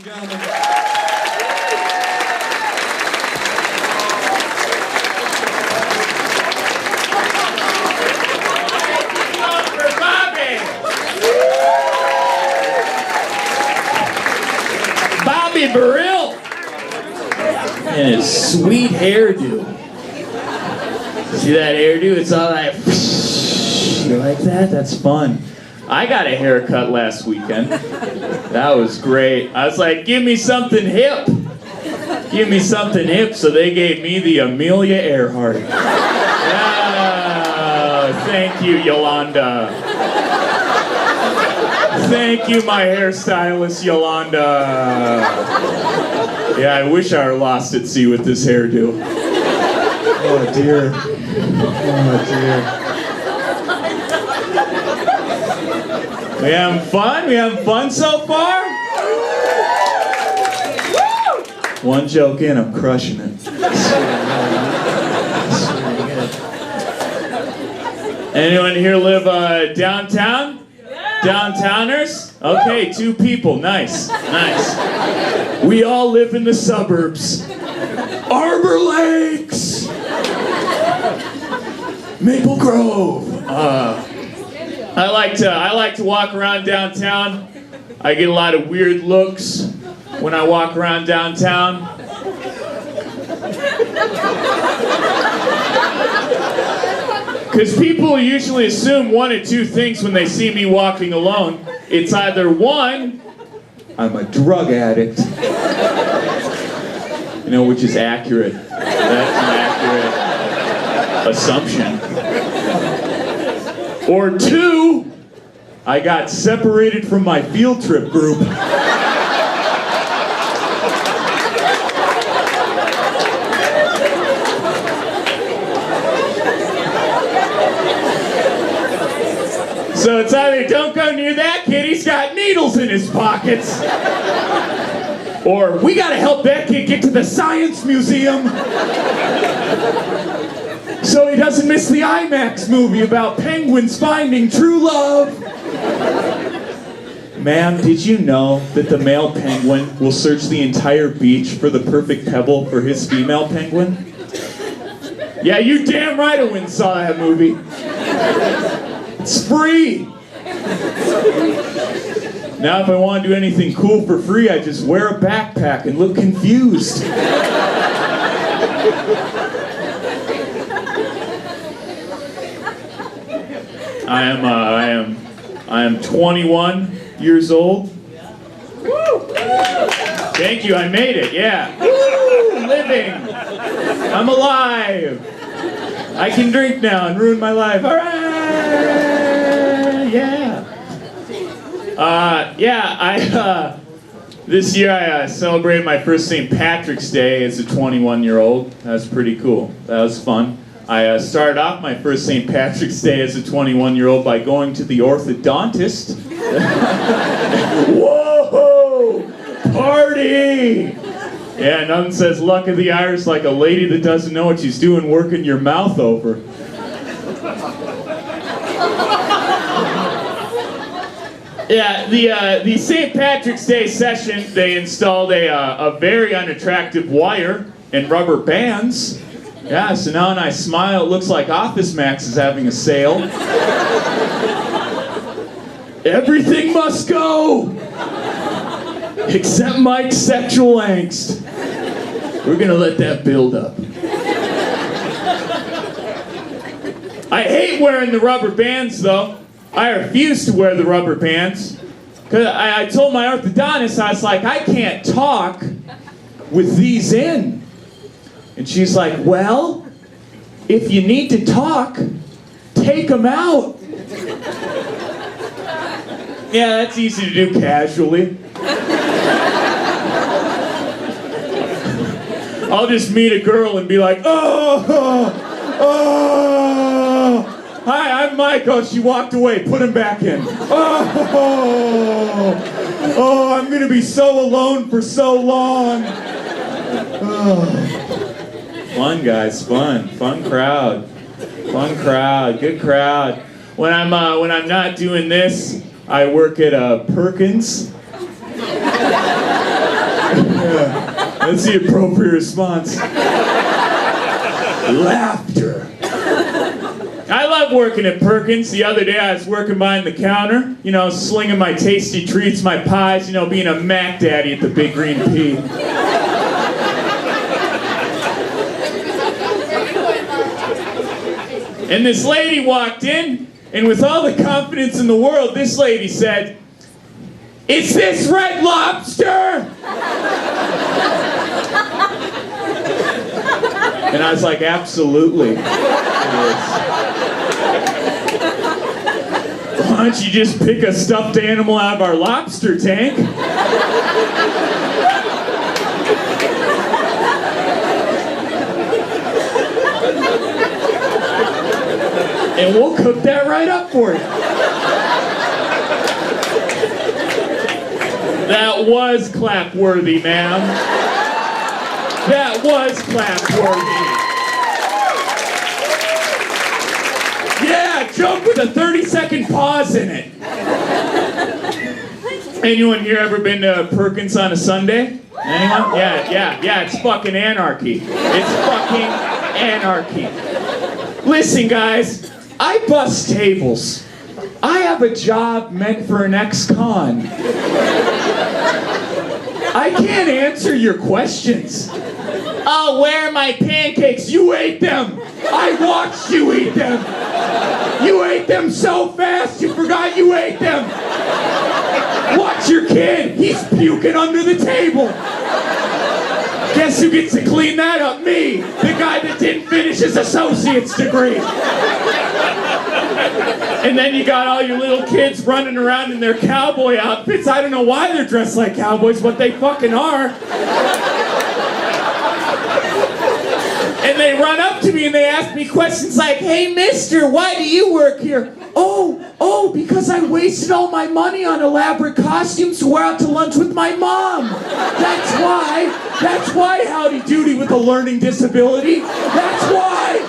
gentlemen. Bobby Burrill and his sweet hairdo. See that hairdo? It's all like, you like that? That's fun. I got a haircut last weekend. That was great. I was like, give me something hip. Give me something hip. So they gave me the Amelia Earhart. Oh, thank you, Yolanda. Thank you, my hairstylist, Yolanda. Yeah, I wish I were lost at sea with this hairdo. Oh, dear. Oh, dear. We having fun? We having fun so far? Woo! One joke in, I'm crushing it. Anyone here live downtown? Downtowners? Okay, 2 people. Nice, nice. We all live in the suburbs. Arbor Lakes! Maple Grove. I like to walk around downtown. I get a lot of weird looks when I walk around downtown. Because people usually assume 1 or 2 things when they see me walking alone. It's either 1, I'm a drug addict. You know, which is accurate. That's an accurate assumption. Or 2, I got separated from my field trip group. So it's either don't go near that kid, he's got needles in his pockets. Or we gotta help that kid get to the science museum so he doesn't miss the IMAX movie about penguins finding true love. Ma'am, did you know that the male penguin will search the entire beach for the perfect pebble for his female penguin? Yeah, you damn right I went and saw that movie. It's free. Now if I want to do anything cool for free, I just wear a backpack and look confused. I am 21 years old. Woo! Thank you, I made it, yeah. Woo! Living. I'm alive. I can drink now and ruin my life. All right. Yeah. This year I celebrated my first St. Patrick's Day as a 21-year-old. That was pretty cool. That was fun. I started off my first St. Patrick's Day as a 21-year-old by going to the orthodontist. Whoa! Party! Yeah, nothing says luck of the Irish like a lady that doesn't know what she's doing working your mouth over. Yeah, the St. Patrick's Day session, they installed a very unattractive wire and rubber bands. Yeah, so now when I smile, it looks like Office Max is having a sale. Everything must go! Except Mike's sexual angst. We're gonna let that build up. I hate wearing the rubber bands though. I refuse to wear the rubber bands. Cause I told my orthodontist, I was like, I can't talk with these in. And she's like, well, if you need to talk, take them out. Yeah, that's easy to do casually. I'll just meet a girl and be like, oh, hi, I'm Mike. Oh, she walked away. Put him back in. Oh, I'm going to be so alone for so long. Oh. Fun, guys, fun. Fun crowd. Fun crowd. Good crowd. When I'm not doing this, I work at Perkins. That's the appropriate response. Laughter. I love working at Perkins. The other day I was working behind the counter, you know, slinging my tasty treats, my pies, you know, being a Mac Daddy at the Big Green P. And this lady walked in, and with all the confidence in the world, this lady said, "Is this Red Lobster?" And I was like, absolutely. It is. Why don't you just pick a stuffed animal out of our lobster tank? And we'll cook that right up for you. That was clap-worthy, ma'am. That was clap-worthy. Yeah, joke with a 30-second pause in it. Anyone here ever been to Perkins on a Sunday? Anyone? Yeah, it's fucking anarchy. It's fucking anarchy. Listen, guys, I bust tables. I have a job meant for an ex-con. I can't answer your questions. Oh, where are my pancakes? You ate them. I watched you eat them. You ate them so fast you forgot you ate them. Watch your kid. He's puking under the table. Guess who gets to clean that up? Me, the guy that didn't finish his associate's degree. And then you got all your little kids running around in their cowboy outfits. I don't know why they're dressed like cowboys, but they fucking are. And they run up to me and they ask me questions like, "Hey, mister, why do you work here?" Oh, because I wasted all my money on elaborate costumes to wear out to lunch with my mom. That's why, howdy doody with a learning disability. That's why.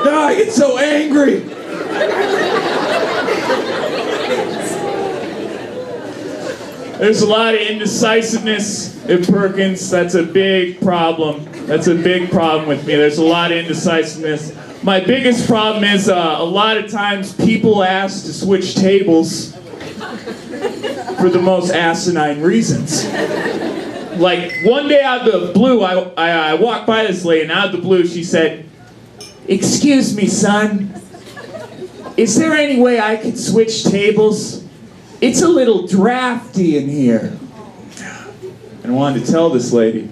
Oh, I get so angry. There's a lot of indecisiveness at Perkins. That's a big problem. That's a big problem with me. There's a lot of indecisiveness. My biggest problem is a lot of times people ask to switch tables for the most asinine reasons. Like one day out of the blue, I walked by this lady, and out of the blue she said, "Excuse me, son, is there any way I could switch tables? It's a little drafty in here." And I wanted to tell this lady,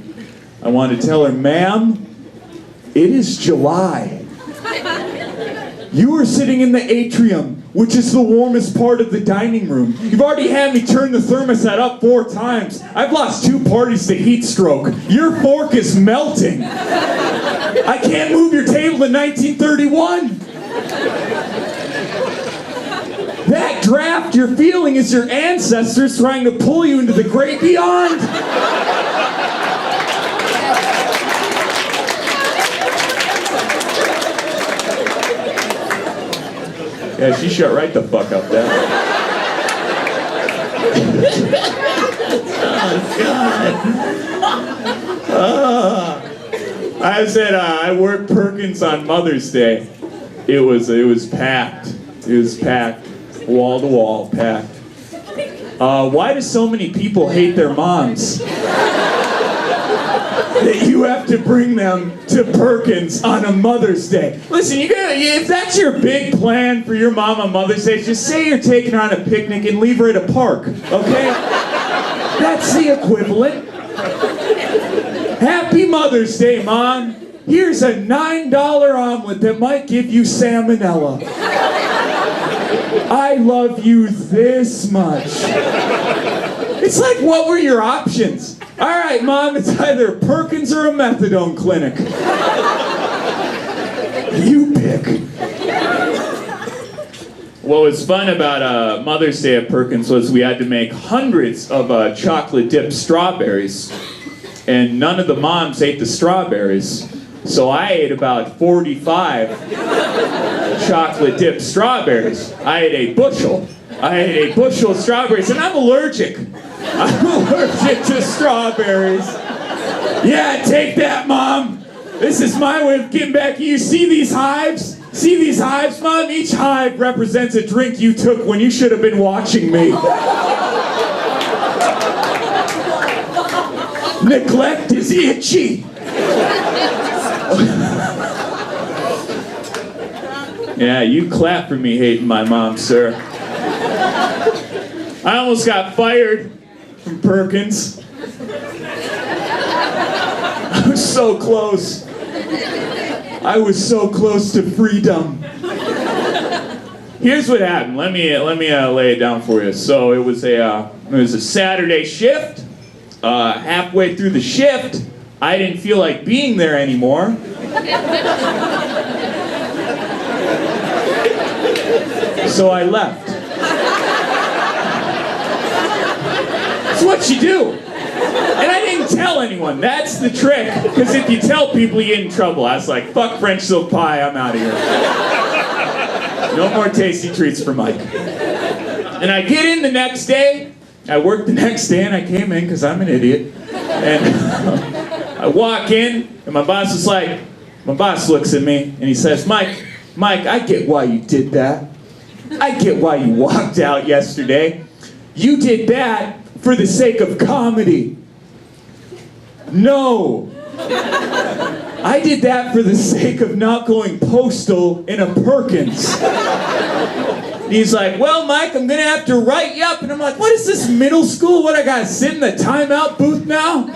I wanted to tell her, "Ma'am, it is July. You are sitting in the atrium, which is the warmest part of the dining room. You've already had me turn the thermostat up 4 times. I've lost 2 parties to heat stroke. Your fork is melting. I can't move your table to 1931. That draft you're feeling is your ancestors trying to pull you into the great beyond." Yeah, she shut right the fuck up there. Oh, God. I said I worked Perkins on Mother's Day. It was packed. It was packed. Wall to wall, packed. Why do so many people hate their moms? That you have to bring them to Perkins on a Mother's Day. Listen, if that's your big plan for your mom on Mother's Day, just say you're taking her on a picnic and leave her at a park, okay? That's the equivalent. Happy Mother's Day, Mom. Here's a $9 omelet that might give you salmonella. I love you this much. It's like, what were your options? All right, Mom, it's either Perkins or a methadone clinic. You pick. What was fun about Mother's Day at Perkins was we had to make hundreds of chocolate-dipped strawberries, and none of the moms ate the strawberries. So I ate about 45 chocolate dipped strawberries. I ate a bushel. I ate a bushel of strawberries, and I'm allergic. I'm allergic to strawberries. Yeah, take that, Mom. This is my way of getting back at you. See these hives? See these hives, Mom? Each hive represents a drink you took when you should have been watching me. Neglect is itchy. Yeah, you clap for me hating my mom, sir. I almost got fired from Perkins. I was so close. I was so close to freedom. Here's what happened. Let me lay it down for you. So it was a Saturday shift. Halfway through the shift, I didn't feel like being there anymore. So I left. That's what you do. And I didn't tell anyone. That's the trick. Because if you tell people, you get in trouble. I was like, fuck French silk pie, I'm out of here. No more tasty treats for Mike. And I get in the next day. I worked the next day, and I came in because I'm an idiot. And I walk in, and my boss looks at me, and he says, Mike, I get why you did that. I get why you walked out yesterday. You did that for the sake of comedy. No. I did that for the sake of not going postal in a Perkins. And he's like, well, Mike, I'm gonna have to write you up. And I'm like, what is this, middle school? What, I gotta sit in the timeout booth now?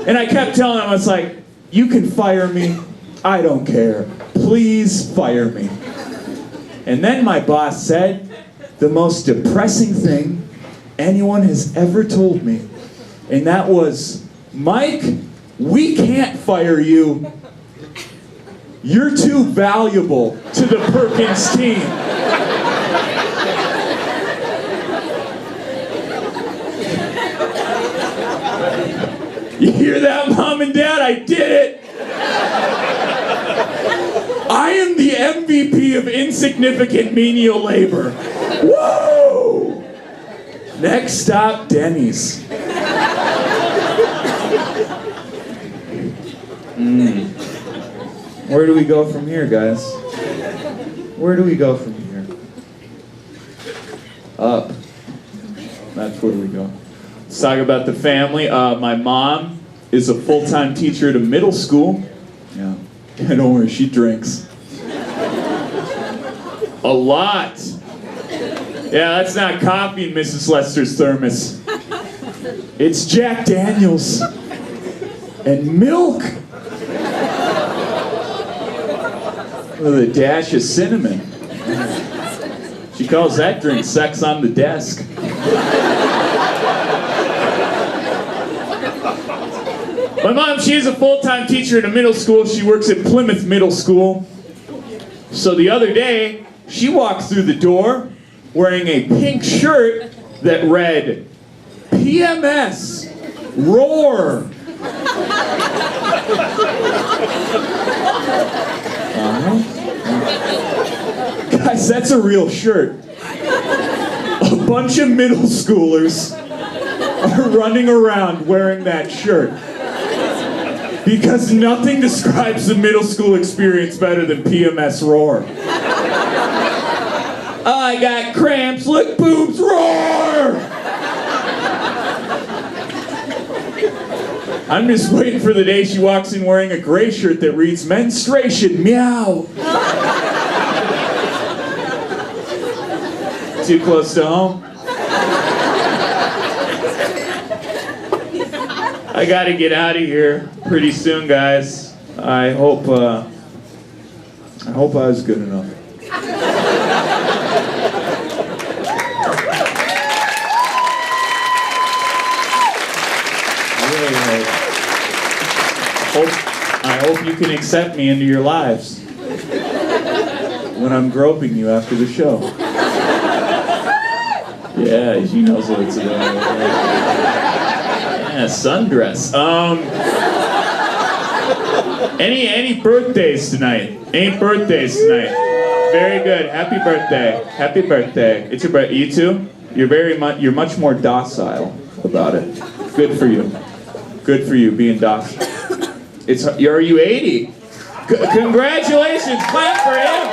And I kept telling him, I was like, you can fire me. I don't care. Please fire me. And then my boss said the most depressing thing anyone has ever told me. And that was, Mike, we can't fire you. You're too valuable to the Perkins team. You hear that, Mom and Dad? I did it. I am the MVP of insignificant menial labor. Woo! Next stop, Denny's. Where do we go from here, guys? Where do we go from here? Up. That's where we go. Let's talk about the family. My mom is a full-time teacher at a middle school. Yeah. Don't worry, she drinks. A lot. Yeah, that's not coffee in Mrs. Lester's thermos. It's Jack Daniels. And milk. With a dash of cinnamon. She calls that drink sex on the desk. My mom, she is a full-time teacher at a middle school. She works at Plymouth Middle School. So the other day, she walked through the door wearing a pink shirt that read, PMS, roar. Guys, that's a real shirt. A bunch of middle schoolers are running around wearing that shirt. Because nothing describes the middle school experience better than PMS roar. I got cramps, look, boobs, roar! I'm just waiting for the day she walks in wearing a gray shirt that reads, menstruation, meow. Too close to home? I gotta get out of here pretty soon, guys. I hope I was good enough. I hope you can accept me into your lives when I'm groping you after the show. Yeah, she knows what it's about. Yeah, sundress. Any birthdays tonight? Any birthdays tonight? Very good. Happy birthday. Happy birthday. It's your birthday. You too? You're much more docile about it. Good for you. Good for you being docile. Are you 80? Congratulations. Clap for him.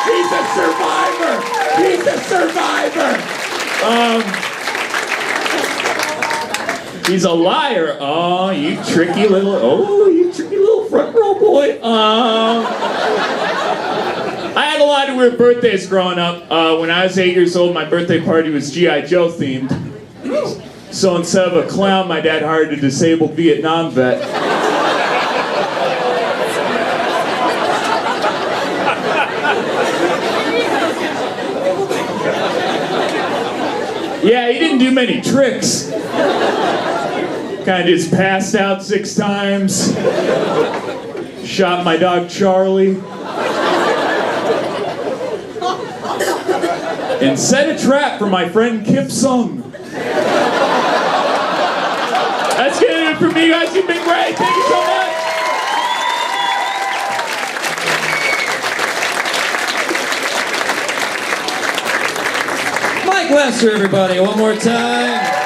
He's a survivor. He's a survivor. He's a liar. Oh, you tricky little front row boy. I had a lot of weird birthdays growing up. When I was 8 years old, my birthday party was G.I. Joe themed. So instead of a clown, my dad hired a disabled Vietnam vet. Yeah, he didn't do many tricks. Kind of just passed out 6 times. Shot my dog Charlie. And set a trap for my friend Kim Sung. That's gonna do it for me, guys. You've been great. Thank you so much. Mike Lester, everybody, one more time.